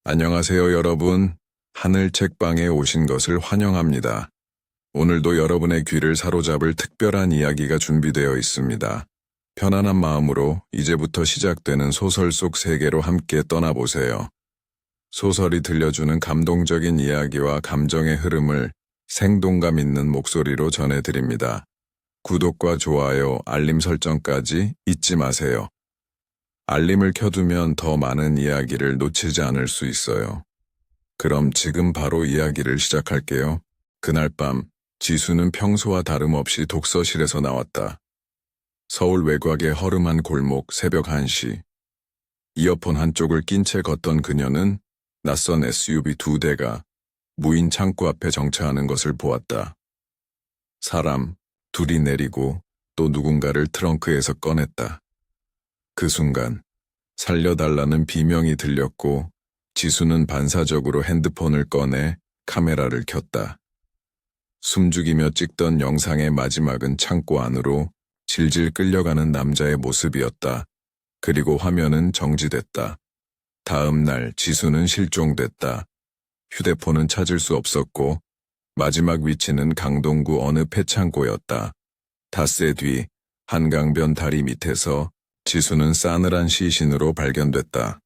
안녕하세요, 여러분. 하늘 책방에 오신 것을 환영합니다. 오늘도 여러분의 귀를 사로잡을 특별한 이야기가 준비되어 있습니다. 편안한 마음으로 이제부터 시작되는 소설 속 세계로 함께 떠나보세요. 소설이 들려주는 감동적인 이야기와 감정의 흐름을 생동감 있는 목소리로 전해드립니다. 구독과 좋아요, 알림 설정까지 잊지 마세요. 알림을 켜두면 더 많은 이야기를 놓치지 않을 수 있어요. 그럼 지금 바로 이야기를 시작할게요. 그날 밤, 지수는 평소와 다름없이 독서실에서 나왔다. 서울 외곽의 허름한 골목 새벽 1시. 이어폰 한쪽을 낀 채 걷던 그녀는 낯선 SUV 2대가 무인 창고 앞에 정차하는 것을 보았다. 사람, 둘이 내리고 또 누군가를 트렁크에서 꺼냈다. 그 순간 살려달라는 비명이 들렸고 지수는 반사적으로 핸드폰을 꺼내 카메라를 켰다. 숨죽이며 찍던 영상의 마지막은 창고 안으로 질질 끌려가는 남자의 모습이었다. 그리고 화면은 정지됐다. 다음 날 지수는 실종됐다. 휴대폰은 찾을 수 없었고 마지막 위치는 강동구 어느 폐창고였다. 닷새 뒤 한강변 다리 밑에서 지수는 싸늘한 시신으로 발견됐다.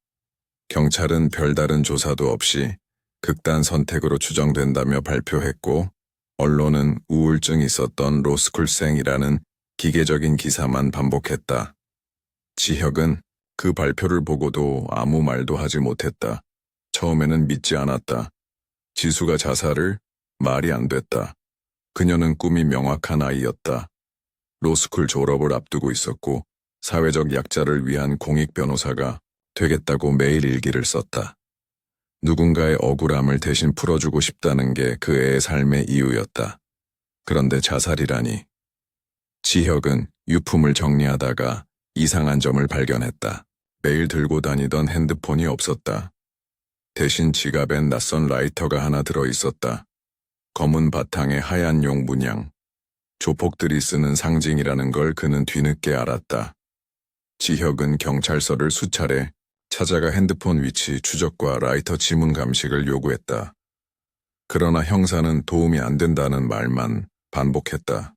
경찰은 별다른 조사도 없이 극단 선택으로 추정된다며 발표했고 언론은 우울증 있었던 로스쿨생이라는 기계적인 기사만 반복했다. 지혁은 그 발표를 보고도 아무 말도 하지 못했다. 처음에는 믿지 않았다. 지수가 자살을? 말이 안 됐다. 그녀는 꿈이 명확한 아이였다. 로스쿨 졸업을 앞두고 있었고 사회적 약자를 위한 공익 변호사가 되겠다고 매일 일기를 썼다. 누군가의 억울함을 대신 풀어주고 싶다는 게 그 애의 삶의 이유였다. 그런데 자살이라니. 지혁은 유품을 정리하다가 이상한 점을 발견했다. 매일 들고 다니던 핸드폰이 없었다. 대신 지갑엔 낯선 라이터가 하나 들어있었다. 검은 바탕에 하얀 용 문양. 조폭들이 쓰는 상징이라는 걸 그는 뒤늦게 알았다. 지혁은 경찰서를 수차례 찾아가 핸드폰 위치 추적과 라이터 지문 감식을 요구했다. 그러나 형사는 도움이 안 된다는 말만 반복했다.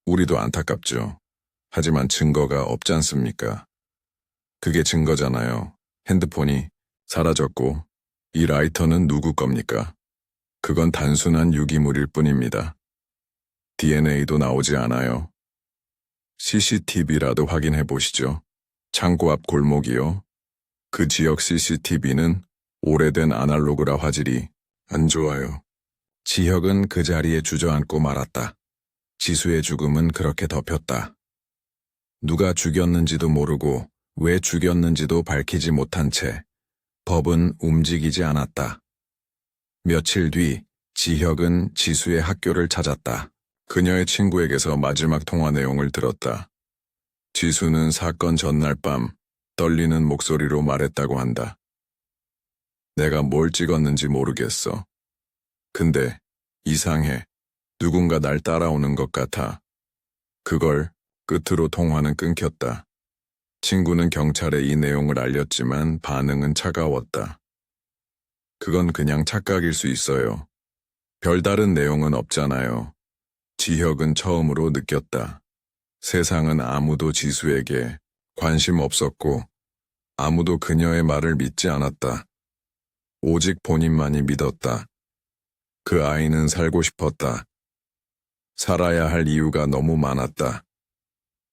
우리도 안타깝죠. 하지만 증거가 없지 않습니까? 그게 증거잖아요. 핸드폰이 사라졌고 이 라이터는 누구 겁니까? 그건 단순한 유기물일 뿐입니다. DNA도 나오지 않아요. CCTV라도 확인해 보시죠. 창고 앞 골목이요. 그 지역 CCTV는 오래된 아날로그라 화질이 안 좋아요. 지혁은 그 자리에 주저앉고 말았다. 지수의 죽음은 그렇게 덮였다. 누가 죽였는지도 모르고 왜 죽였는지도 밝히지 못한 채 법은 움직이지 않았다. 며칠 뒤 지혁은 지수의 학교를 찾았다. 그녀의 친구에게서 마지막 통화 내용을 들었다. 지수는 사건 전날 밤 떨리는 목소리로 말했다고 한다. 내가 뭘 찍었는지 모르겠어. 근데 이상해. 누군가 날 따라오는 것 같아. 그걸 끝으로 통화는 끊겼다. 친구는 경찰에 이 내용을 알렸지만 반응은 차가웠다. 그건 그냥 착각일 수 있어요. 별다른 내용은 없잖아요. 지혁은 처음으로 느꼈다. 세상은 아무도 지수에게 관심 없었고 아무도 그녀의 말을 믿지 않았다. 오직 본인만이 믿었다. 그 아이는 살고 싶었다. 살아야 할 이유가 너무 많았다.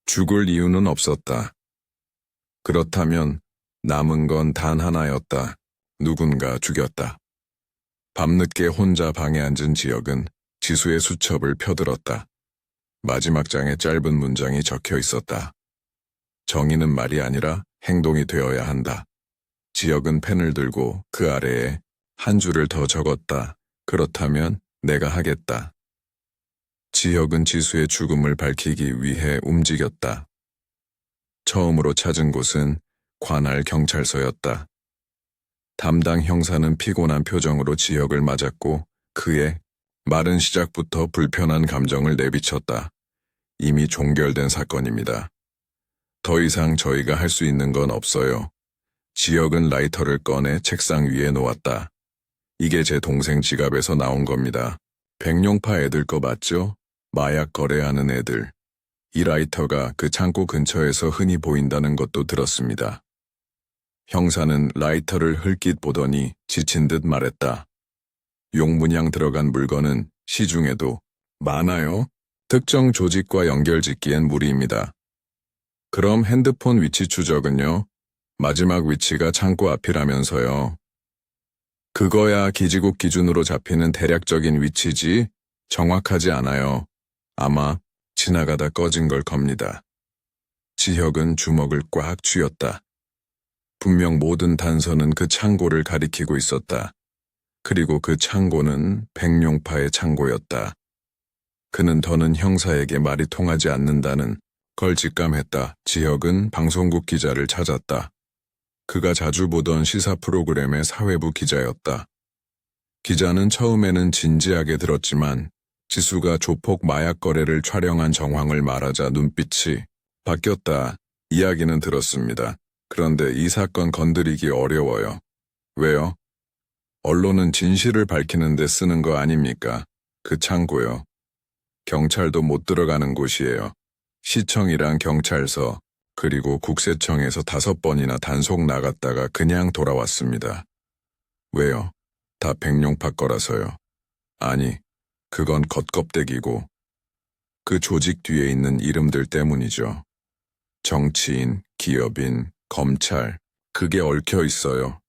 죽을 이유는 없었다. 그렇다면 남은 건 단 하나였다. 누군가 죽였다. 밤늦게 혼자 방에 앉은 지혁은 지수의 수첩을 펴들었다. 마지막 장에 짧은 문장이 적혀 있었다. 정의는 말이 아니라 행동이 되어야 한다. 지혁은 펜을 들고 그 아래에 한 줄을 더 적었다. 그렇다면 내가 하겠다. 지혁은 지수의 죽음을 밝히기 위해 움직였다. 처음으로 찾은 곳은 관할 경찰서였다. 담당 형사는 피곤한 표정으로 지혁을 맞았고 그의 말은 시작부터 불편한 감정을 내비쳤다. 이미 종결된 사건입니다. 더 이상 저희가 할 수 있는 건 없어요. 지혁은 라이터를 꺼내 책상 위에 놓았다. 이게 제 동생 지갑에서 나온 겁니다. 백룡파 애들 거 맞죠? 마약 거래하는 애들. 이 라이터가 그 창고 근처에서 흔히 보인다는 것도 들었습니다. 형사는 라이터를 흘낏 보더니 지친 듯 말했다. 용문양 들어간 물건은 시중에도 많아요. 특정 조직과 연결짓기엔 무리입니다. 그럼 핸드폰 위치 추적은요? 마지막 위치가 창고 앞이라면서요. 그거야 기지국 기준으로 잡히는 대략적인 위치지 정확하지 않아요. 아마 지나가다 꺼진 걸 겁니다. 지혁은 주먹을 꽉 쥐었다. 분명 모든 단서는 그 창고를 가리키고 있었다. 그리고 그 창고는 백룡파의 창고였다. 그는 더는 형사에게 말이 통하지 않는다는 걸 직감했다. 지혁은 방송국 기자를 찾았다. 그가 자주 보던 시사 프로그램의 사회부 기자였다. 기자는 처음에는 진지하게 들었지만 지수가 조폭 마약 거래를 촬영한 정황을 말하자 눈빛이 바뀌었다. 이야기는 들었습니다. 그런데 이 사건 건드리기 어려워요. 왜요? 언론은 진실을 밝히는 데 쓰는 거 아닙니까? 그 창고요. 경찰도 못 들어가는 곳이에요. 시청이랑 경찰서, 그리고 국세청에서 5번이나 단속 나갔다가 그냥 돌아왔습니다. 왜요? 다 백룡파 거라서요. 아니, 그건 겉껍데기고 그 조직 뒤에 있는 이름들 때문이죠. 정치인, 기업인, 검찰, 그게 얽혀 있어요.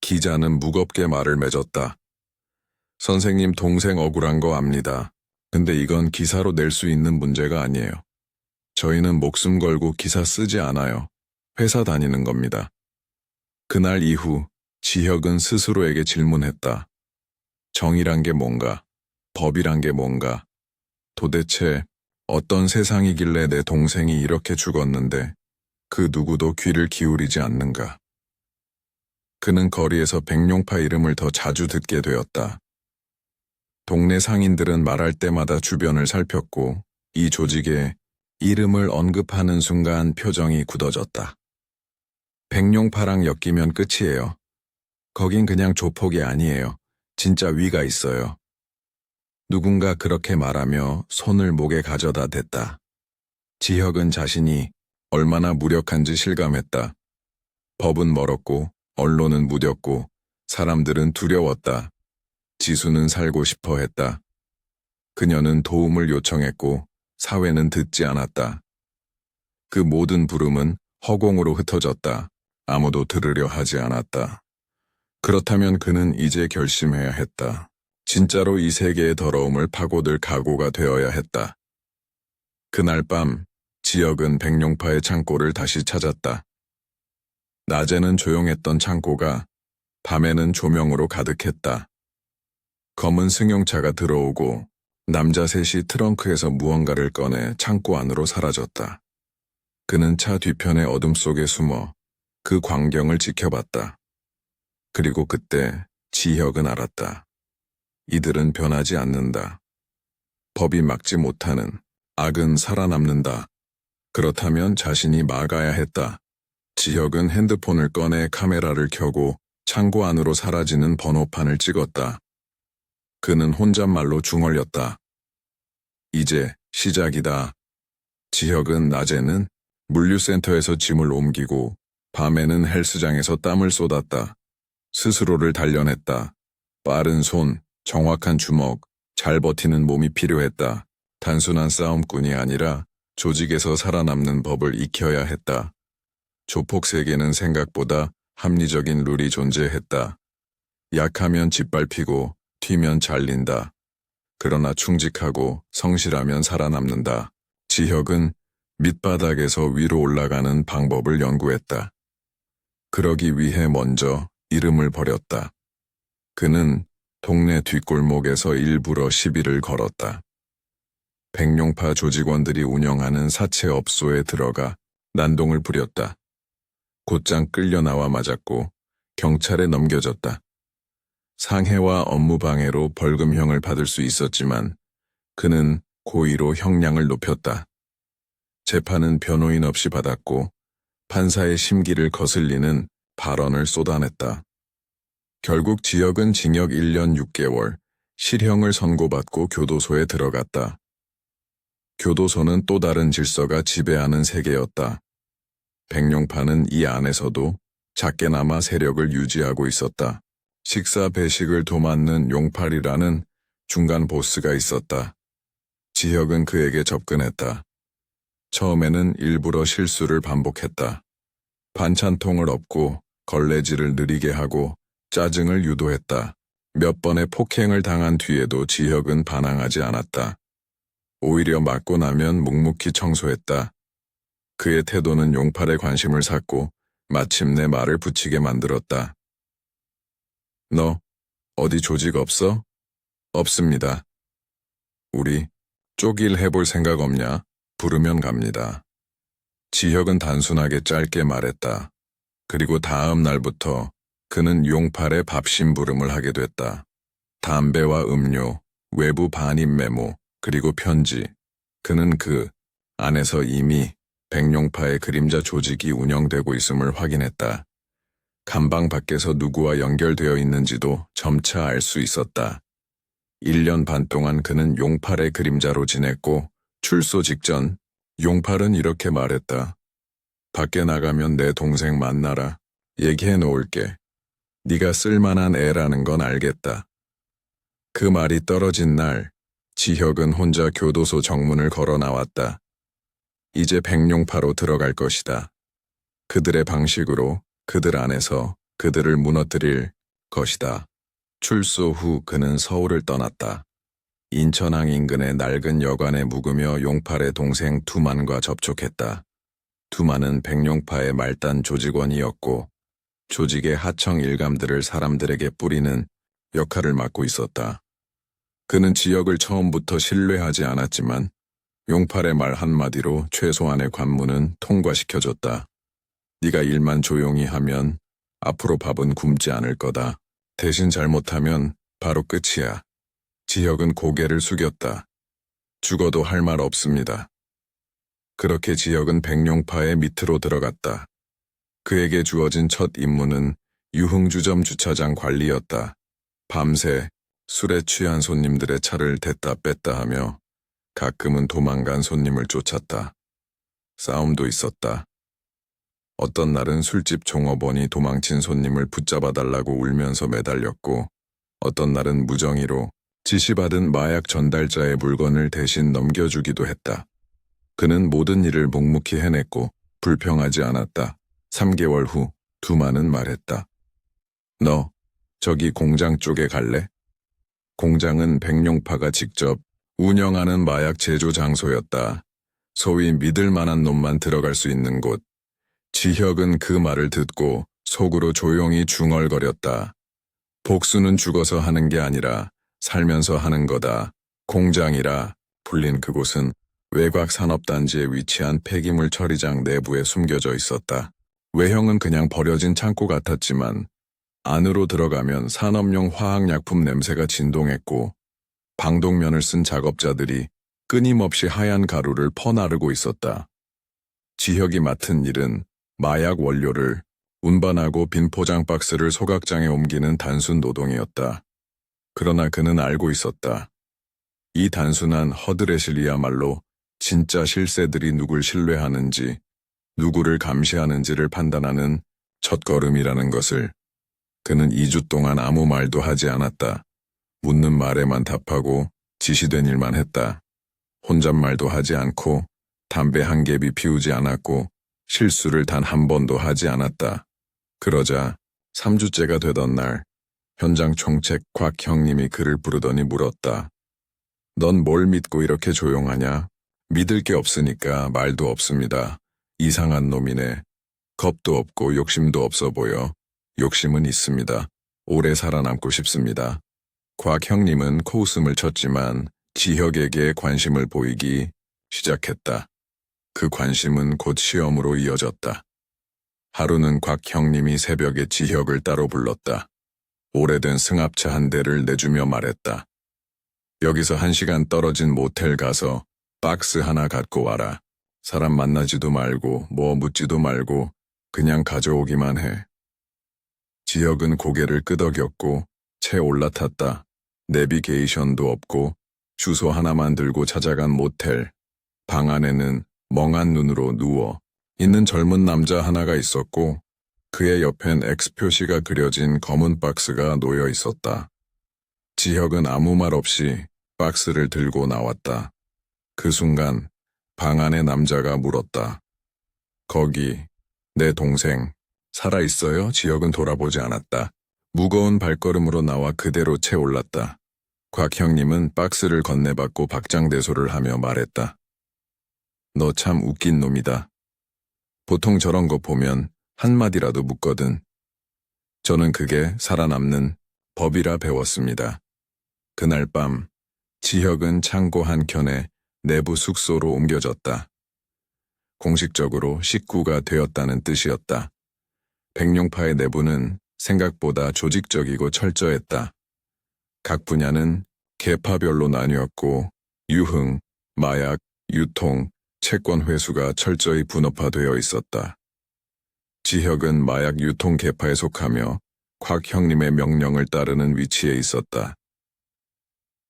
기자는 무겁게 말을 맺었다. 선생님 동생 억울한 거 압니다. 근데 이건 기사로 낼 수 있는 문제가 아니에요. 저희는 목숨 걸고 기사 쓰지 않아요. 회사 다니는 겁니다. 그날 이후 지혁은 스스로에게 질문했다. 정의란 게 뭔가? 법이란 게 뭔가? 도대체 어떤 세상이길래 내 동생이 이렇게 죽었는데 그 누구도 귀를 기울이지 않는가? 그는 거리에서 백룡파 이름을 더 자주 듣게 되었다. 동네 상인들은 말할 때마다 주변을 살폈고 이 조직의 이름을 언급하는 순간 표정이 굳어졌다. 백룡파랑 엮이면 끝이에요. 거긴 그냥 조폭이 아니에요. 진짜 위가 있어요. 누군가 그렇게 말하며 손을 목에 가져다 댔다. 지혁은 자신이 얼마나 무력한지 실감했다. 법은 멀었고 언론은 무뎠고 사람들은 두려웠다. 지수는 살고 싶어 했다. 그녀는 도움을 요청했고 사회는 듣지 않았다. 그 모든 부름은 허공으로 흩어졌다. 아무도 들으려 하지 않았다. 그렇다면 그는 이제 결심해야 했다. 진짜로 이 세계의 더러움을 파고들 각오가 되어야 했다. 그날 밤 지혁은 백룡파의 창고를 다시 찾았다. 낮에는 조용했던 창고가 밤에는 조명으로 가득했다. 검은 승용차가 들어오고 남자 셋이 트렁크에서 무언가를 꺼내 창고 안으로 사라졌다. 그는 차 뒤편의 어둠 속에 숨어 그 광경을 지켜봤다. 그리고 그때 지혁은 알았다. 이들은 변하지 않는다. 법이 막지 못하는 악은 살아남는다. 그렇다면 자신이 막아야 했다. 지혁은 핸드폰을 꺼내 카메라를 켜고 창고 안으로 사라지는 번호판을 찍었다. 그는 혼잣말로 중얼렸다. 이제 시작이다. 지혁은 낮에는 물류센터에서 짐을 옮기고 밤에는 헬스장에서 땀을 쏟았다. 스스로를 단련했다. 빠른 손, 정확한 주먹, 잘 버티는 몸이 필요했다. 단순한 싸움꾼이 아니라 조직에서 살아남는 법을 익혀야 했다. 조폭 세계는 생각보다 합리적인 룰이 존재했다. 약하면 짓밟히고 튀면 잘린다. 그러나 충직하고 성실하면 살아남는다. 지혁은 밑바닥에서 위로 올라가는 방법을 연구했다. 그러기 위해 먼저 이름을 버렸다. 그는 동네 뒷골목에서 일부러 시비를 걸었다. 백룡파 조직원들이 운영하는 사채업소에 들어가 난동을 부렸다. 곧장 끌려나와 맞았고 경찰에 넘겨졌다. 상해와 업무방해로 벌금형을 받을 수 있었지만 그는 고의로 형량을 높였다. 재판은 변호인 없이 받았고 판사의 심기를 거슬리는 발언을 쏟아냈다. 결국 지혁은 징역 1년 6개월, 실형을 선고받고 교도소에 들어갔다. 교도소는 또 다른 질서가 지배하는 세계였다. 백룡파는 이 안에서도 작게나마 세력을 유지하고 있었다. 식사 배식을 도맡는 용팔이라는 중간 보스가 있었다. 지혁은 그에게 접근했다. 처음에는 일부러 실수를 반복했다. 반찬통을 엎고 걸레질을 느리게 하고 짜증을 유도했다. 몇 번의 폭행을 당한 뒤에도 지혁은 반항하지 않았다. 오히려 맞고 나면 묵묵히 청소했다. 그의 태도는 용팔의 관심을 샀고 마침내 말을 붙이게 만들었다. 너 어디 조직 없어? 없습니다. 우리 쪽일 해볼 생각 없냐? 부르면 갑니다. 지혁은 단순하게 짧게 말했다. 그리고 다음 날부터 그는 용팔의 밥 심부름을 하게 됐다. 담배와 음료, 외부 반입 메모, 그리고 편지. 그는 그 안에서 이미 백룡파의 그림자 조직이 운영되고 있음을 확인했다. 감방 밖에서 누구와 연결되어 있는지도 점차 알 수 있었다. 1년 반 동안 그는 용팔의 그림자로 지냈고 출소 직전 용팔은 이렇게 말했다. 밖에 나가면 내 동생 만나라. 얘기해 놓을게. 네가 쓸만한 애라는 건 알겠다. 그 말이 떨어진 날 지혁은 혼자 교도소 정문을 걸어 나왔다. 이제 백룡파로 들어갈 것이다. 그들의 방식으로 그들 안에서 그들을 무너뜨릴 것이다. 출소 후 그는 서울을 떠났다. 인천항 인근의 낡은 여관에 묵으며 용팔의 동생 두만과 접촉했다. 두만은 백룡파의 말단 조직원이었고 조직의 하청 일감들을 사람들에게 뿌리는 역할을 맡고 있었다. 그는 지역을 처음부터 신뢰하지 않았지만 용팔의 말 한마디로 최소한의 관문은 통과시켜줬다. 네가 일만 조용히 하면 앞으로 밥은 굶지 않을 거다. 대신 잘못하면 바로 끝이야. 지혁은 고개를 숙였다. 죽어도 할 말 없습니다. 그렇게 지혁은 백룡파의 밑으로 들어갔다. 그에게 주어진 첫 임무는 유흥주점 주차장 관리였다. 밤새 술에 취한 손님들의 차를 댔다 뺐다 하며 가끔은 도망간 손님을 쫓았다. 싸움도 있었다. 어떤 날은 술집 종업원이 도망친 손님을 붙잡아달라고 울면서 매달렸고 어떤 날은 무정의로 지시받은 마약 전달자의 물건을 대신 넘겨주기도 했다. 그는 모든 일을 묵묵히 해냈고 불평하지 않았다. 3개월 후 두만은 말했다. 너 저기 공장 쪽에 갈래? 공장은 백룡파가 직접 운영하는 마약 제조 장소였다. 소위 믿을 만한 놈만 들어갈 수 있는 곳. 지혁은 그 말을 듣고 속으로 조용히 중얼거렸다. 복수는 죽어서 하는 게 아니라 살면서 하는 거다. 공장이라 불린 그곳은 외곽 산업단지에 위치한 폐기물 처리장 내부에 숨겨져 있었다. 외형은 그냥 버려진 창고 같았지만 안으로 들어가면 산업용 화학약품 냄새가 진동했고 방독면을 쓴 작업자들이 끊임없이 하얀 가루를 퍼나르고 있었다. 지혁이 맡은 일은 마약 원료를 운반하고 빈 포장 박스를 소각장에 옮기는 단순 노동이었다. 그러나 그는 알고 있었다. 이 단순한 허드렛일이야말로 진짜 실세들이 누굴 신뢰하는지, 누구를 감시하는지를 판단하는 첫걸음이라는 것을. 그는 2주 동안 아무 말도 하지 않았다. 묻는 말에만 답하고 지시된 일만 했다. 혼잣말도 하지 않고 담배 한 갭이 피우지 않았고 실수를 단 한 번도 하지 않았다. 그러자 3주째가 되던 날 현장 총책 곽 형님이 그를 부르더니 물었다. 넌 뭘 믿고 이렇게 조용하냐? 믿을 게 없으니까 말도 없습니다. 이상한 놈이네. 겁도 없고 욕심도 없어 보여. 욕심은 있습니다. 오래 살아남고 싶습니다. 곽 형님은 코웃음을 쳤지만 지혁에게 관심을 보이기 시작했다. 그 관심은 곧 시험으로 이어졌다. 하루는 곽 형님이 새벽에 지혁을 따로 불렀다. 오래된 승합차 한 대를 내주며 말했다. 여기서 1시간 떨어진 모텔 가서 박스 하나 갖고 와라. 사람 만나지도 말고 뭐 묻지도 말고 그냥 가져오기만 해. 지혁은 고개를 끄덕였고 채 올라탔다. 내비게이션도 없고 주소 하나만 들고 찾아간 모텔. 방 안에는 멍한 눈으로 누워 있는 젊은 남자 하나가 있었고 그의 옆엔 X 표시가 그려진 검은 박스가 놓여 있었다. 지혁은 아무 말 없이 박스를 들고 나왔다. 그 순간 방 안의 남자가 물었다. 거기 내 동생 살아있어요? 지혁은 돌아보지 않았다. 무거운 발걸음으로 나와 그대로 채 올랐다. 곽 형님은 박스를 건네받고 박장대소를 하며 말했다. 너 참 웃긴 놈이다. 보통 저런 거 보면 한마디라도 묻거든. 저는 그게 살아남는 법이라 배웠습니다. 그날 밤 지혁은 창고 한켠에 내부 숙소로 옮겨졌다. 공식적으로 식구가 되었다는 뜻이었다. 백룡파의 내부는 생각보다 조직적이고 철저했다. 각 분야는 계파별로 나뉘었고 유흥, 마약, 유통, 채권 회수가 철저히 분업화되어 있었다. 지혁은 마약 유통 계파에 속하며 곽 형님의 명령을 따르는 위치에 있었다.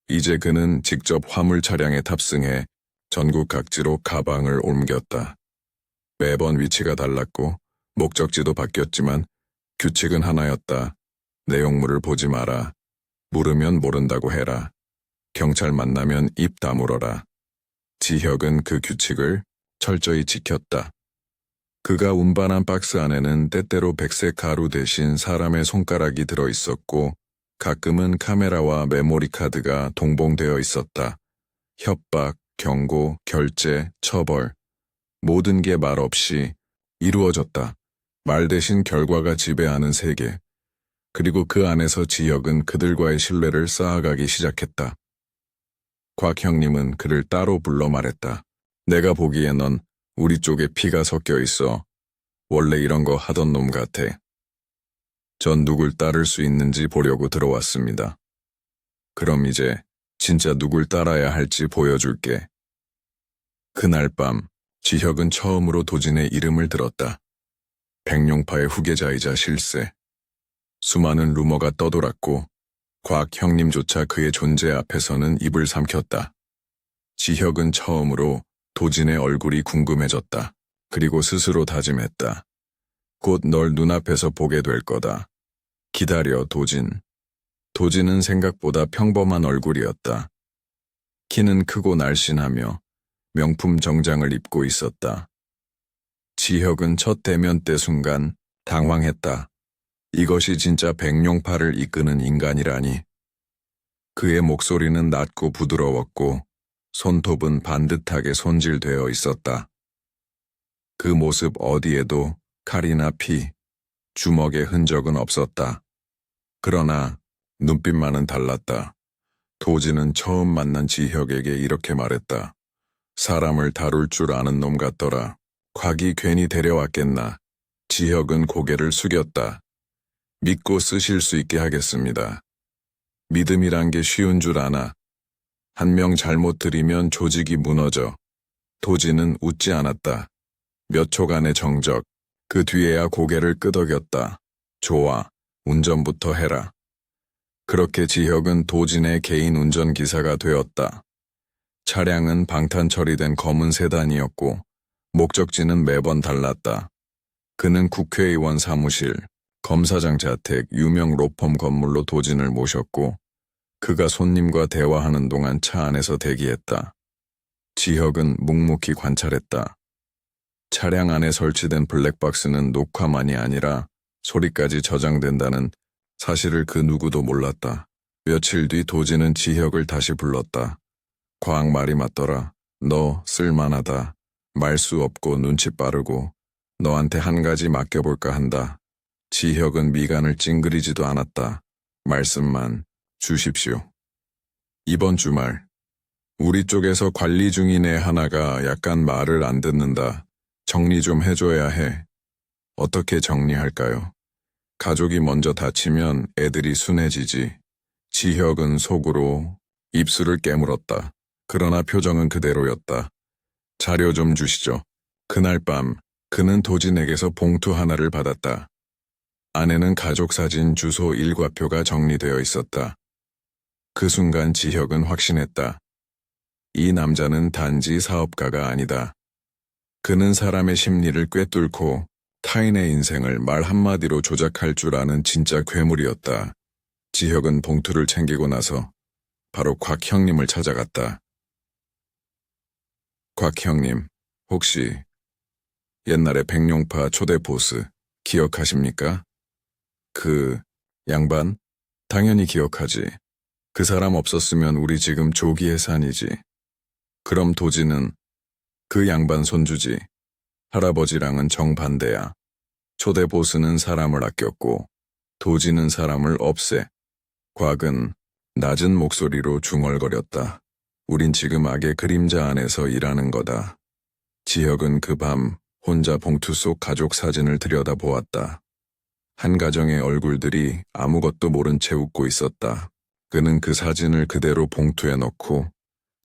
이제 그는 직접 화물 차량에 탑승해 전국 각지로 가방을 옮겼다. 매번 위치가 달랐고 목적지도 바뀌었지만 규칙은 하나였다. 내용물을 보지 마라. 물으면 모른다고 해라. 경찰 만나면 입 다물어라. 지혁은 그 규칙을 철저히 지켰다. 그가 운반한 박스 안에는 때때로 백색 가루 대신 사람의 손가락이 들어있었고 가끔은 카메라와 메모리 카드가 동봉되어 있었다. 협박, 경고, 결제, 처벌 모든 게 말 없이 이루어졌다. 말 대신 결과가 지배하는 세계. 그리고 그 안에서 지혁은 그들과의 신뢰를 쌓아가기 시작했다. 곽 형님은 그를 따로 불러 말했다. 내가 보기에 넌 우리 쪽에 피가 섞여 있어. 원래 이런 거 하던 놈 같아. 전 누굴 따를 수 있는지 보려고 들어왔습니다. 그럼 이제 진짜 누굴 따라야 할지 보여줄게. 그날 밤 지혁은 처음으로 도진의 이름을 들었다. 백룡파의 후계자이자 실세. 수많은 루머가 떠돌았고 곽 형님조차 그의 존재 앞에서는 입을 삼켰다. 지혁은 처음으로 도진의 얼굴이 궁금해졌다. 그리고 스스로 다짐했다. 곧 널 눈앞에서 보게 될 거다. 기다려, 도진. 도진은 생각보다 평범한 얼굴이었다. 키는 크고 날씬하며 명품 정장을 입고 있었다. 지혁은 첫 대면 때 순간 당황했다. 이것이 진짜 백룡파를 이끄는 인간이라니. 그의 목소리는 낮고 부드러웠고 손톱은 반듯하게 손질되어 있었다. 그 모습 어디에도 칼이나 피, 주먹의 흔적은 없었다. 그러나 눈빛만은 달랐다. 도진은 처음 만난 지혁에게 이렇게 말했다. 사람을 다룰 줄 아는 놈 같더라. 곽이 괜히 데려왔겠나. 지혁은 고개를 숙였다. 믿고 쓰실 수 있게 하겠습니다. 믿음이란 게 쉬운 줄 아나. 한 명 잘못 들이면 조직이 무너져. 도진은 웃지 않았다. 몇 초간의 정적. 그 뒤에야 고개를 끄덕였다. 좋아, 운전부터 해라. 그렇게 지혁은 도진의 개인 운전기사가 되었다. 차량은 방탄 처리된 검은 세단이었고 목적지는 매번 달랐다. 그는 국회의원 사무실, 검사장 자택, 유명 로펌 건물로 도진을 모셨고 그가 손님과 대화하는 동안 차 안에서 대기했다. 지혁은 묵묵히 관찰했다. 차량 안에 설치된 블랙박스는 녹화만이 아니라 소리까지 저장된다는 사실을 그 누구도 몰랐다. 며칠 뒤 도진은 지혁을 다시 불렀다. 과학 말이 맞더라. 너 쓸만하다. 말수 없고 눈치 빠르고 너한테 한 가지 맡겨볼까 한다. 지혁은 미간을 찡그리지도 않았다. 말씀만 주십시오. 이번 주말 우리 쪽에서 관리 중인 애 하나가 약간 말을 안 듣는다. 정리 좀 해줘야 해. 어떻게 정리할까요? 가족이 먼저 다치면 애들이 순해지지. 지혁은 속으로 입술을 깨물었다. 그러나 표정은 그대로였다. 자료 좀 주시죠. 그날 밤 그는 도진에게서 봉투 하나를 받았다. 안에는 가족 사진, 주소, 일과표가 정리되어 있었다. 그 순간 지혁은 확신했다. 이 남자는 단지 사업가가 아니다. 그는 사람의 심리를 꿰뚫고 타인의 인생을 말 한마디로 조작할 줄 아는 진짜 괴물이었다. 지혁은 봉투를 챙기고 나서 바로 곽 형님을 찾아갔다. 곽 형님, 혹시 옛날에 백룡파 초대 보스 기억하십니까? 그 양반? 당연히 기억하지. 그 사람 없었으면 우리 지금 조기해산이지. 그럼 도지는 그 양반 손주지. 할아버지랑은 정반대야. 초대 보스는 사람을 아꼈고 도지는 사람을 없애. 곽은 낮은 목소리로 중얼거렸다. 우린 지금 악의 그림자 안에서 일하는 거다. 지혁은 그 밤 혼자 봉투 속 가족 사진을 들여다보았다. 한 가정의 얼굴들이 아무것도 모른 채 웃고 있었다. 그는 그 사진을 그대로 봉투에 넣고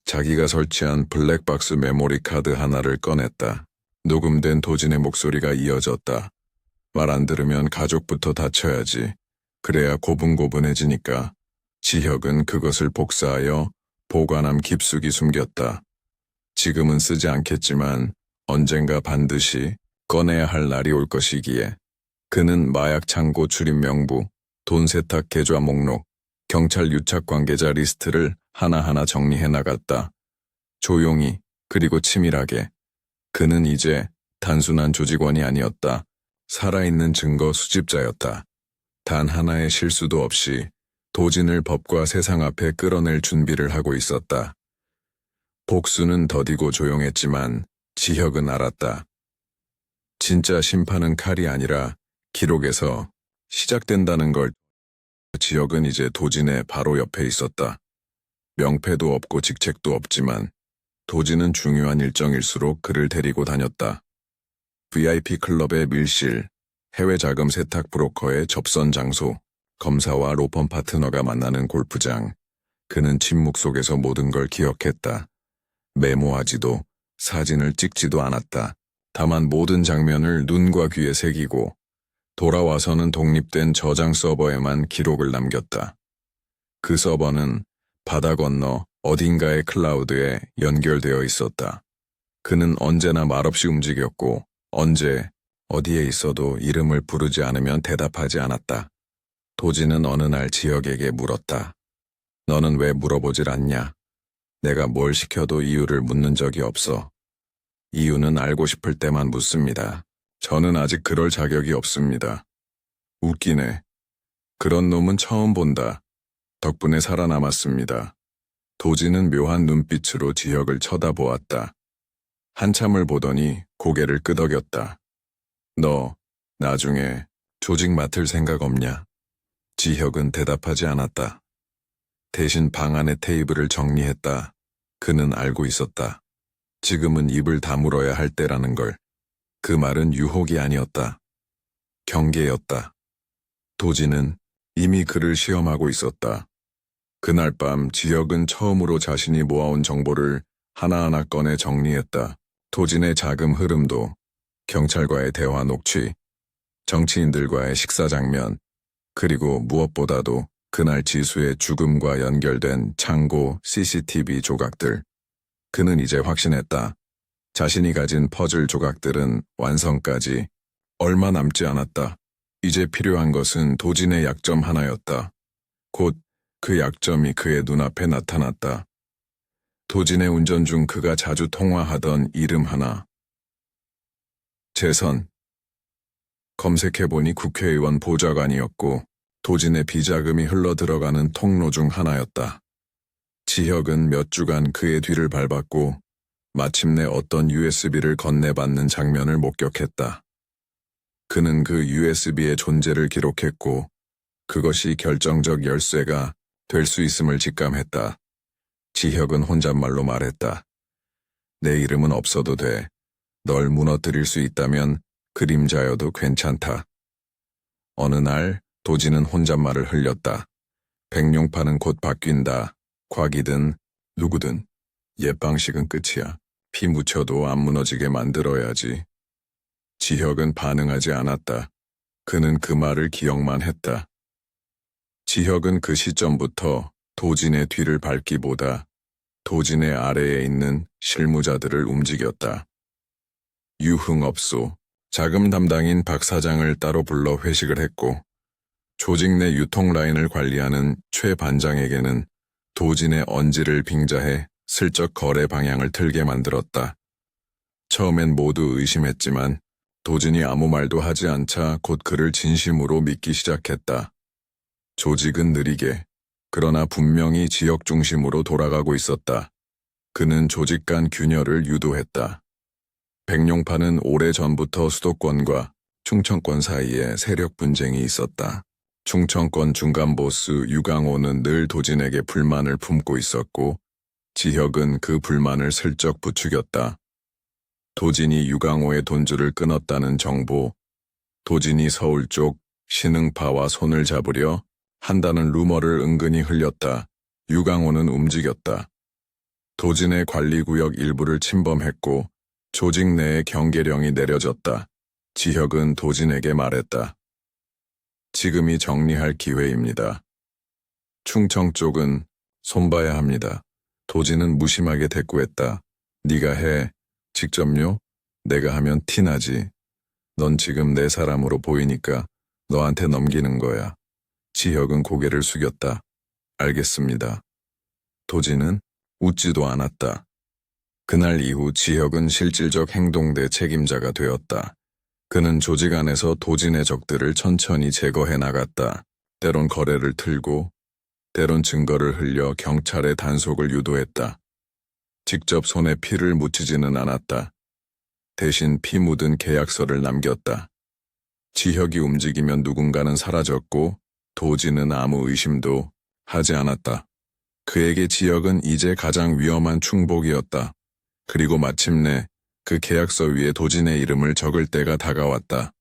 자기가 설치한 블랙박스 메모리 카드 하나를 꺼냈다. 녹음된 도진의 목소리가 이어졌다. 말 안 들으면 가족부터 다쳐야지. 그래야 고분고분해지니까. 지혁은 그것을 복사하여 보관함 깊숙이 숨겼다. 지금은 쓰지 않겠지만 언젠가 반드시 꺼내야 할 날이 올 것이기에. 그는 마약 창고 출입 명부, 돈 세탁 계좌 목록, 경찰 유착 관계자 리스트를 하나하나 정리해 나갔다. 조용히, 그리고 치밀하게. 그는 이제 단순한 조직원이 아니었다. 살아있는 증거 수집자였다. 단 하나의 실수도 없이 도진을 법과 세상 앞에 끌어낼 준비를 하고 있었다. 복수는 더디고 조용했지만 지혁은 알았다. 진짜 심판은 칼이 아니라 기록에서 시작된다는 걸. 지혁은 이제 도진의 바로 옆에 있었다. 명패도 없고 직책도 없지만 도진은 중요한 일정일수록 그를 데리고 다녔다. VIP 클럽의 밀실, 해외 자금 세탁 브로커의 접선 장소, 검사와 로펌 파트너가 만나는 골프장. 그는 침묵 속에서 모든 걸 기억했다. 메모하지도 사진을 찍지도 않았다. 다만 모든 장면을 눈과 귀에 새기고 돌아와서는 독립된 저장 서버에만 기록을 남겼다. 그 서버는 바다 건너 어딘가의 클라우드에 연결되어 있었다. 그는 언제나 말없이 움직였고 언제 어디에 있어도 이름을 부르지 않으면 대답하지 않았다. 도지는 어느 날 지혁에게 물었다. 너는 왜 물어보질 않냐? 내가 뭘 시켜도 이유를 묻는 적이 없어. 이유는 알고 싶을 때만 묻습니다. 저는 아직 그럴 자격이 없습니다. 웃기네. 그런 놈은 처음 본다. 덕분에 살아남았습니다. 도지는 묘한 눈빛으로 지혁을 쳐다보았다. 한참을 보더니 고개를 끄덕였다. 너 나중에 조직 맡을 생각 없냐? 지혁은 대답하지 않았다. 대신 방 안의 테이블을 정리했다. 그는 알고 있었다. 지금은 입을 다물어야 할 때라는 걸. 그 말은 유혹이 아니었다. 경계였다. 도지는 이미 그를 시험하고 있었다. 그날 밤 지혁은 처음으로 자신이 모아온 정보를 하나하나 꺼내 정리했다. 도진의 자금 흐름도, 경찰과의 대화 녹취, 정치인들과의 식사 장면, 그리고 무엇보다도 그날 지수의 죽음과 연결된 창고 CCTV 조각들. 그는 이제 확신했다. 자신이 가진 퍼즐 조각들은 완성까지 얼마 남지 않았다. 이제 필요한 것은 도진의 약점 하나였다. 곧 그 약점이 그의 눈앞에 나타났다. 도진의 운전 중 그가 자주 통화하던 이름 하나. 재선. 검색해보니 국회의원 보좌관이었고 도진의 비자금이 흘러들어가는 통로 중 하나였다. 지혁은 몇 주간 그의 뒤를 밟았고 마침내 어떤 USB를 건네받는 장면을 목격했다. 그는 그 USB의 존재를 기록했고 그것이 결정적 열쇠가 될 수 있음을 직감했다. 지혁은 혼잣말로 말했다. 내 이름은 없어도 돼. 널 무너뜨릴 수 있다면 그림자여도 괜찮다. 어느 날 도지는 혼잣말을 흘렸다. 백룡파는 곧 바뀐다. 곽이든 누구든 옛 방식은 끝이야. 피 묻혀도 안 무너지게 만들어야지. 지혁은 반응하지 않았다. 그는 그 말을 기억만 했다. 지혁은 그 시점부터 도진의 뒤를 밟기보다 도진의 아래에 있는 실무자들을 움직였다. 유흥업소, 자금 담당인 박 사장을 따로 불러 회식을 했고, 조직 내 유통 라인을 관리하는 최 반장에게는 도진의 언지를 빙자해 슬쩍 거래 방향을 틀게 만들었다. 처음엔 모두 의심했지만 도진이 아무 말도 하지 않자 곧 그를 진심으로 믿기 시작했다. 조직은 느리게, 그러나 분명히 지역 중심으로 돌아가고 있었다. 그는 조직 간 균열을 유도했다. 백룡파는 오래전부터 수도권과 충청권 사이에 세력 분쟁이 있었다. 충청권 중간 보스 유강호는 늘 도진에게 불만을 품고 있었고, 지혁은 그 불만을 슬쩍 부추겼다. 도진이 유강호의 돈줄을 끊었다는 정보, 도진이 서울 쪽 신흥파와 손을 잡으려 한다는 루머를 은근히 흘렸다. 유강호는 움직였다. 도진의 관리구역 일부를 침범했고 조직 내에 경계령이 내려졌다. 지혁은 도진에게 말했다. 지금이 정리할 기회입니다. 충청 쪽은 손봐야 합니다. 도진은 무심하게 대꾸했다. 네가 해. 직접요? 내가 하면 티나지. 넌 지금 내 사람으로 보이니까 너한테 넘기는 거야. 지혁은 고개를 숙였다. 알겠습니다. 도진은 웃지도 않았다. 그날 이후 지혁은 실질적 행동대 책임자가 되었다. 그는 조직 안에서 도진의 적들을 천천히 제거해 나갔다. 때론 거래를 틀고, 때론 증거를 흘려 경찰의 단속을 유도했다. 직접 손에 피를 묻히지는 않았다. 대신 피 묻은 계약서를 남겼다. 지혁이 움직이면 누군가는 사라졌고 도진은 아무 의심도 하지 않았다. 그에게 지혁은 이제 가장 위험한 충복이었다. 그리고 마침내 그 계약서 위에 도진의 이름을 적을 때가 다가왔다.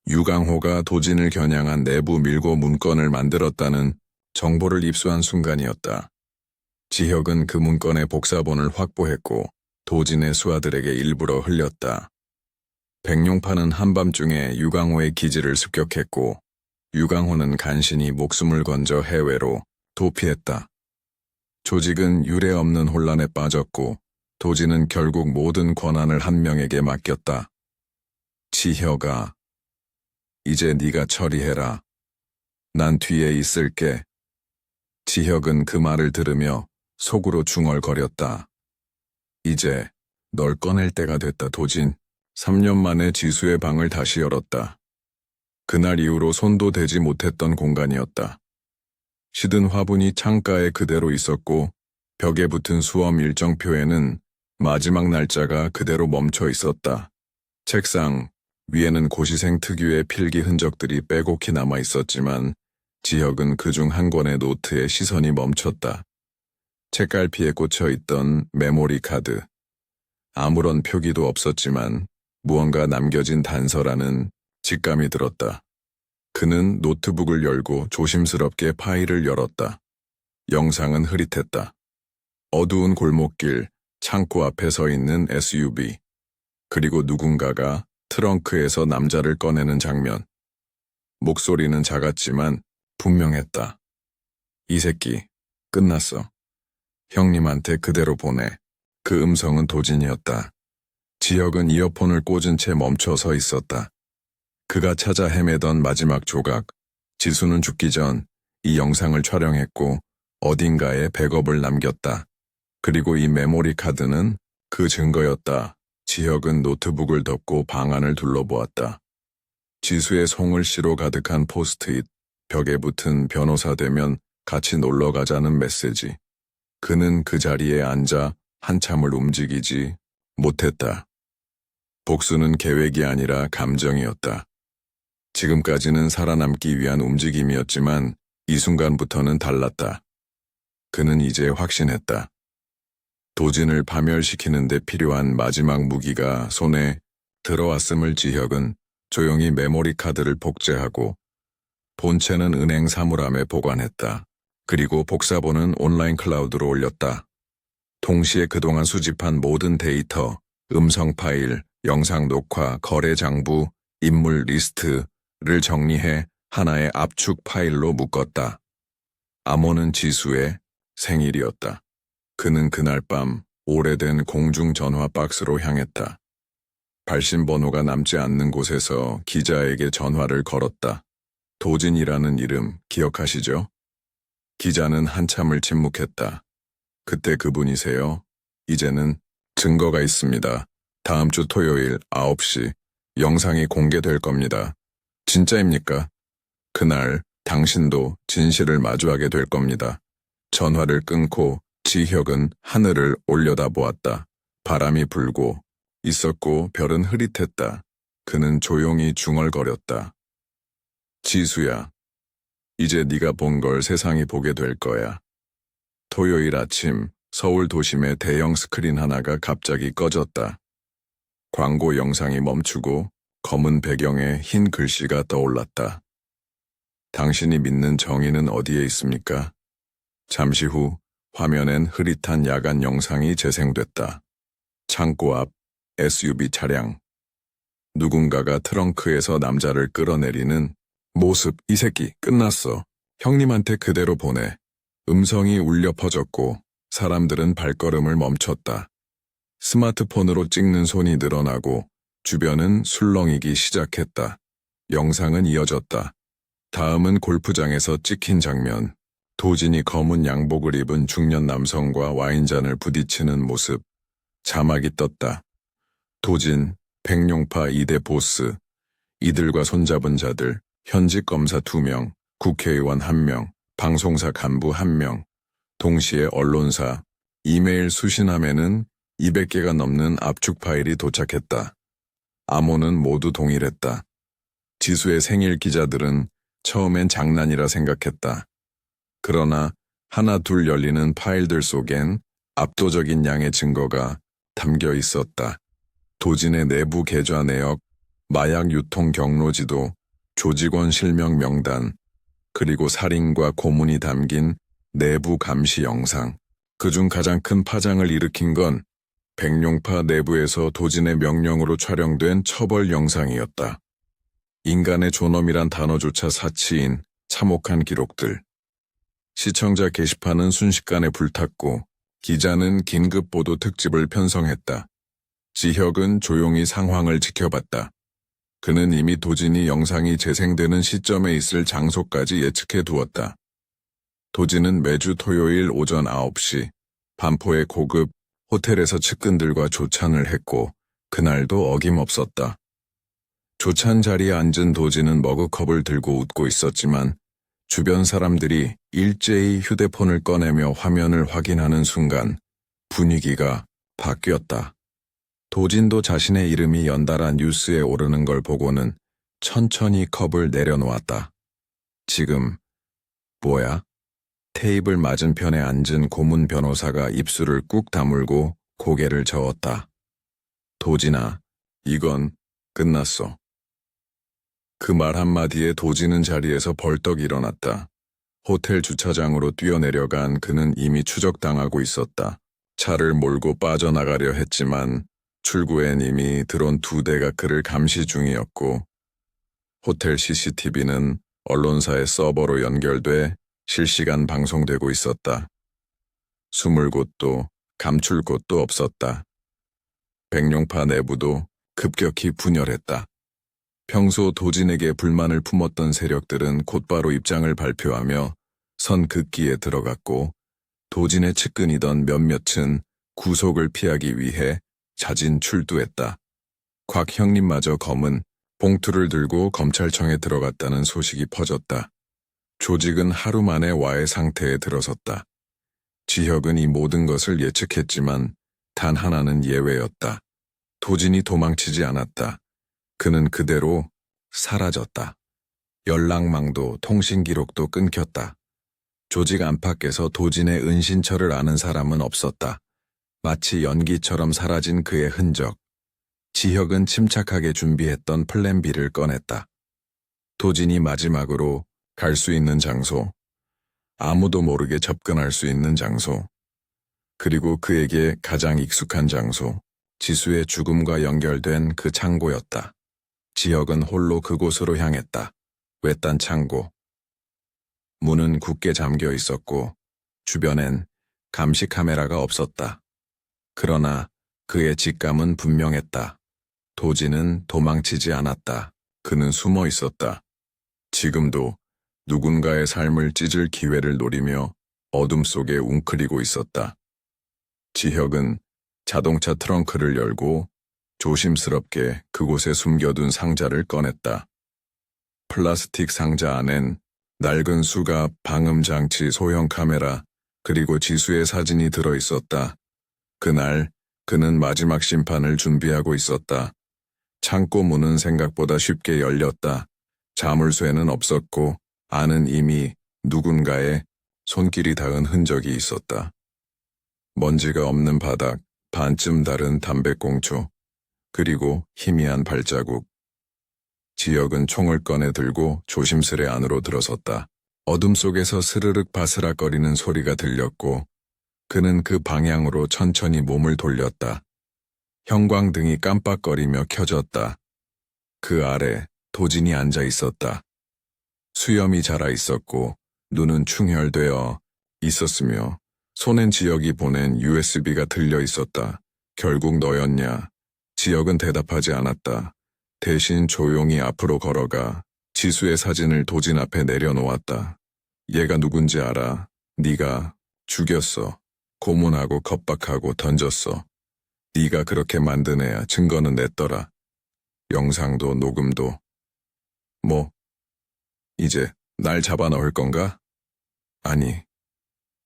유강호가 도진을 겨냥한 내부 밀고 문건을 만들었다는 정보를 입수한 순간이었다. 지혁은 그 문건의 복사본을 확보했고 도진의 수하들에게 일부러 흘렸다. 백룡파는 한밤중에 유강호의 기지를 습격했고 유강호는 간신히 목숨을 건져 해외로 도피했다. 조직은 유례없는 혼란에 빠졌고 도진은 결국 모든 권한을 한 명에게 맡겼다. 지혁아, 이제 네가 처리해라. 난 뒤에 있을게. 지혁은 그 말을 들으며 속으로 중얼거렸다. 이제 널 꺼낼 때가 됐다. 도진. 3년 만에 지수의 방을 다시 열었다. 그날 이후로 손도 대지 못했던 공간이었다. 시든 화분이 창가에 그대로 있었고 벽에 붙은 수험 일정표에는 마지막 날짜가 그대로 멈춰 있었다. 책상 위에는 고시생 특유의 필기 흔적들이 빼곡히 남아 있었지만 지혁은 그중 한 권의 노트에 시선이 멈췄다. 책갈피에 꽂혀 있던 메모리 카드. 아무런 표기도 없었지만 무언가 남겨진 단서라는 직감이 들었다. 그는 노트북을 열고 조심스럽게 파일을 열었다. 영상은 흐릿했다. 어두운 골목길, 창고 앞에 서 있는 SUV. 그리고 누군가가 트렁크에서 남자를 꺼내는 장면. 목소리는 작았지만 분명했다. 이 새끼, 끝났어. 형님한테 그대로 보내. 그 음성은 도진이었다. 지혁은 이어폰을 꽂은 채 멈춰 서 있었다. 그가 찾아 헤매던 마지막 조각. 지수는 죽기 전 이 영상을 촬영했고 어딘가에 백업을 남겼다. 그리고 이 메모리 카드는 그 증거였다. 지혁은 노트북을 덮고 방안을 둘러보았다. 지수의 송을씨로 가득한 포스트잇, 벽에 붙은 변호사 되면 같이 놀러 가자는 메시지. 그는 그 자리에 앉아 한참을 움직이지 못했다. 복수는 계획이 아니라 감정이었다. 지금까지는 살아남기 위한 움직임이었지만 이 순간부터는 달랐다. 그는 이제 확신했다. 도진을 파멸시키는 데 필요한 마지막 무기가 손에 들어왔음을. 지혁은 조용히 메모리 카드를 복제하고 본체는 은행 사물함에 보관했다. 그리고 복사본은 온라인 클라우드로 올렸다. 동시에 그동안 수집한 모든 데이터, 음성 파일, 영상 녹화, 거래 장부, 인물 리스트, 정리해 하나의 압축 파일로 묶었다. 암호는 지수의 생일이었다. 그는 그날 밤 오래된 공중전화 박스로 향했다. 발신 번호가 남지 않는 곳에서 기자에게 전화를 걸었다. 도진이라는 이름 기억하시죠? 기자는 한참을 침묵했다. 그때 그분이세요? 이제는 증거가 있습니다. 다음 주 토요일 9시 영상이 공개될 겁니다. 진짜입니까? 그날 당신도 진실을 마주하게 될 겁니다. 전화를 끊고 지혁은 하늘을 올려다보았다. 바람이 불고 있었고 별은 흐릿했다. 그는 조용히 중얼거렸다. 지수야, 이제 네가 본 걸 세상이 보게 될 거야. 토요일 아침 서울 도심의 대형 스크린 하나가 갑자기 꺼졌다. 광고 영상이 멈추고 검은 배경에 흰 글씨가 떠올랐다. 당신이 믿는 정의는 어디에 있습니까? 잠시 후 화면엔 흐릿한 야간 영상이 재생됐다. 창고 앞 SUV 차량. 누군가가 트렁크에서 남자를 끌어내리는 모습. 이 새끼 끝났어. 형님한테 그대로 보내. 음성이 울려 퍼졌고 사람들은 발걸음을 멈췄다. 스마트폰으로 찍는 손이 늘어나고 주변은 술렁이기 시작했다. 영상은 이어졌다. 다음은 골프장에서 찍힌 장면. 도진이 검은 양복을 입은 중년 남성과 와인잔을 부딪히는 모습. 자막이 떴다. 도진, 백룡파 2대 보스. 이들과 손잡은 자들, 현직 검사 2명, 국회의원 1명, 방송사 간부 1명, 동시에 언론사, 이메일 수신함에는 200개가 넘는 압축 파일이 도착했다. 암호는 모두 동일했다. 지수의 생일 기자들은 처음엔 장난이라 생각했다. 그러나 하나 둘 열리는 파일들 속엔 압도적인 양의 증거가 담겨 있었다. 도진의 내부 계좌 내역, 마약 유통 경로지도, 조직원 실명 명단, 그리고 살인과 고문이 담긴 내부 감시 영상. 그중 가장 큰 파장을 일으킨 건 백룡파 내부에서 도진의 명령으로 촬영된 처벌 영상이었다. 인간의 존엄이란 단어조차 사치인 참혹한 기록들. 시청자 게시판은 순식간에 불탔고 기자는 긴급보도 특집을 편성했다. 지혁은 조용히 상황을 지켜봤다. 그는 이미 도진이 영상이 재생되는 시점에 있을 장소까지 예측해 두었다. 도진은 매주 토요일 오전 9시 반포의 고급 호텔에서 측근들과 조찬을 했고 그날도 어김없었다. 조찬 자리에 앉은 도진은 머그컵을 들고 웃고 있었지만 주변 사람들이 일제히 휴대폰을 꺼내며 화면을 확인하는 순간 분위기가 바뀌었다. 도진도 자신의 이름이 연달아 뉴스에 오르는 걸 보고는 천천히 컵을 내려놓았다. 지금 뭐야? 테이블 맞은편에 앉은 고문 변호사가 입술을 꾹 다물고 고개를 저었다. 도진아, 이건 끝났어. 그 말 한마디에 도진은 자리에서 벌떡 일어났다. 호텔 주차장으로 뛰어내려간 그는 이미 추적당하고 있었다. 차를 몰고 빠져나가려 했지만 출구엔 이미 드론 2대가 그를 감시 중이었고 호텔 CCTV는 언론사의 서버로 연결돼 실시간 방송되고 있었다. 숨을 곳도 감출 곳도 없었다. 백룡파 내부도 급격히 분열했다. 평소 도진에게 불만을 품었던 세력들은 곧바로 입장을 발표하며 선긋기에 들어갔고 도진의 측근이던 몇몇은 구속을 피하기 위해 자진 출두했다. 곽 형님마저 검은 봉투를 들고 검찰청에 들어갔다는 소식이 퍼졌다. 조직은 하루 만에 와해 상태에 들어섰다. 지혁은 이 모든 것을 예측했지만 단 하나는 예외였다. 도진이 도망치지 않았다. 그는 그대로 사라졌다. 연락망도 통신 기록도 끊겼다. 조직 안팎에서 도진의 은신처를 아는 사람은 없었다. 마치 연기처럼 사라진 그의 흔적. 지혁은 침착하게 준비했던 플랜 B를 꺼냈다. 도진이 마지막으로 갈 수 있는 장소, 아무도 모르게 접근할 수 있는 장소, 그리고 그에게 가장 익숙한 장소, 지수의 죽음과 연결된 그 창고였다. 지혁은 홀로 그곳으로 향했다. 외딴 창고. 문은 굳게 잠겨 있었고 주변엔 감시 카메라가 없었다. 그러나 그의 직감은 분명했다. 도진은 도망치지 않았다. 그는 숨어 있었다. 지금도 누군가의 삶을 찢을 기회를 노리며 어둠 속에 웅크리고 있었다. 지혁은 자동차 트렁크를 열고 조심스럽게 그곳에 숨겨둔 상자를 꺼냈다. 플라스틱 상자 안엔 낡은 수갑, 방음장치, 소형 카메라, 그리고 지수의 사진이 들어있었다. 그날 그는 마지막 심판을 준비하고 있었다. 창고 문은 생각보다 쉽게 열렸다. 자물쇠는 없었고 안은 이미 누군가의 손길이 닿은 흔적이 있었다. 먼지가 없는 바닥, 반쯤 다른 담배꽁초, 그리고 희미한 발자국. 지혁은 총을 꺼내 들고 조심스레 안으로 들어섰다. 어둠 속에서 스르륵 바스락거리는 소리가 들렸고 그는 그 방향으로 천천히 몸을 돌렸다. 형광등이 깜빡거리며 켜졌다. 그 아래 도진이 앉아 있었다. 수염이 자라 있었고 눈은 충혈되어 있었으며 손엔 지혁이 보낸 USB가 들려 있었다. 결국 너였냐? 지혁은 대답하지 않았다. 대신 조용히 앞으로 걸어가 지수의 사진을 도진 앞에 내려놓았다. 얘가 누군지 알아. 네가 죽였어. 고문하고 겁박하고 던졌어. 네가 그렇게 만든 애야. 증거는 냈더라. 영상도 녹음도. 뭐, 이제 날 잡아 넣을 건가? 아니.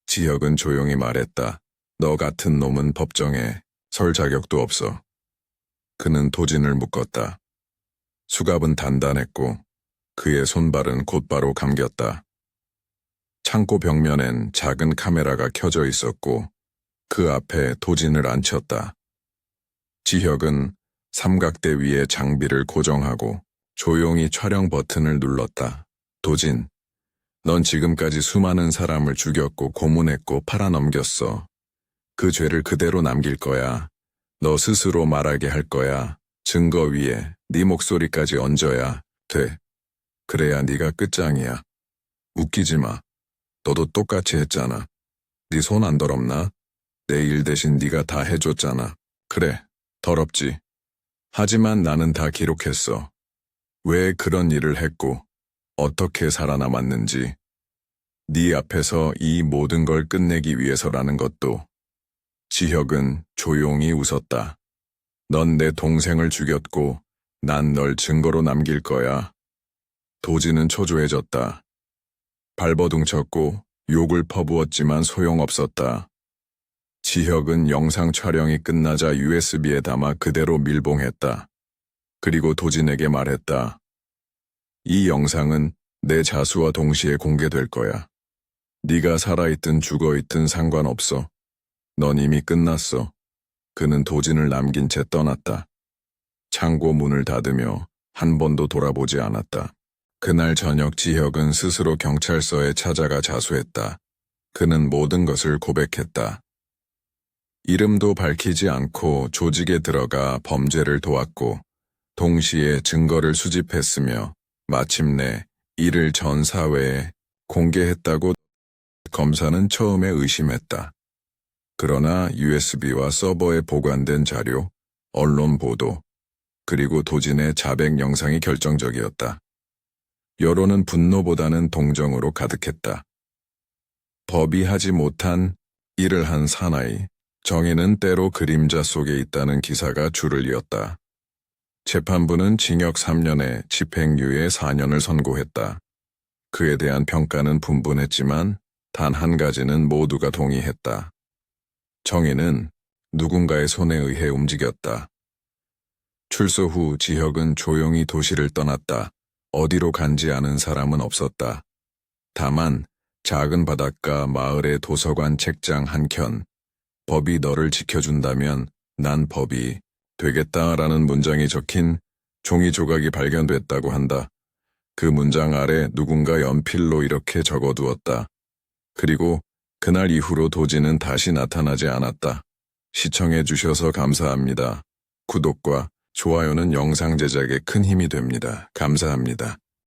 지혁은 조용히 말했다. 너 같은 놈은 법정에 설 자격도 없어. 그는 도진을 묶었다. 수갑은 단단했고 그의 손발은 곧바로 감겼다. 창고 벽면엔 작은 카메라가 켜져 있었고 그 앞에 도진을 앉혔다. 지혁은 삼각대 위에 장비를 고정하고 조용히 촬영 버튼을 눌렀다. 도진, 넌 지금까지 수많은 사람을 죽였고 고문했고 팔아넘겼어. 그 죄를 그대로 남길 거야. 너 스스로 말하게 할 거야. 증거 위에 네 목소리까지 얹어야 돼. 그래야 네가 끝장이야. 웃기지 마. 너도 똑같이 했잖아. 네 손 안 더럽나? 내 일 대신 네가 다 해줬잖아. 그래, 더럽지. 하지만 나는 다 기록했어. 왜 그런 일을 했고 어떻게 살아남았는지. 네 앞에서 이 모든 걸 끝내기 위해서라는 것도. 지혁은 조용히 웃었다. 넌 내 동생을 죽였고 난 널 증거로 남길 거야. 도진은 초조해졌다. 발버둥 쳤고 욕을 퍼부었지만 소용없었다. 지혁은 영상 촬영이 끝나자 USB에 담아 그대로 밀봉했다. 그리고 도진에게 말했다. 이 영상은 내 자수와 동시에 공개될 거야. 네가 살아있든 죽어있든 상관없어. 넌 이미 끝났어. 그는 도진을 남긴 채 떠났다. 창고 문을 닫으며 한 번도 돌아보지 않았다. 그날 저녁 지혁은 스스로 경찰서에 찾아가 자수했다. 그는 모든 것을 고백했다. 이름도 밝히지 않고 조직에 들어가 범죄를 도왔고 동시에 증거를 수집했으며 마침내 이를 전 사회에 공개했다고 검사는 처음에 의심했다. 그러나 USB와 서버에 보관된 자료, 언론 보도, 그리고 도진의 자백 영상이 결정적이었다. 여론은 분노보다는 동정으로 가득했다. 법이 하지 못한 일을 한 사나이, 정의는 때로 그림자 속에 있다는 기사가 줄을 이었다. 재판부는 징역 3년에 집행유예 4년을 선고했다. 그에 대한 평가는 분분했지만 단 한 가지는 모두가 동의했다. 정의는 누군가의 손에 의해 움직였다. 출소 후 지혁은 조용히 도시를 떠났다. 어디로 간지 아는 사람은 없었다. 다만 작은 바닷가 마을의 도서관 책장 한켠, 법이 너를 지켜준다면 난 법이 되겠다라는 문장이 적힌 종이 조각이 발견됐다고 한다. 그 문장 아래 누군가 연필로 이렇게 적어두었다. 그리고 그날 이후로 도진은 다시 나타나지 않았다. 시청해 주셔서 감사합니다. 구독과 좋아요는 영상 제작에 큰 힘이 됩니다. 감사합니다.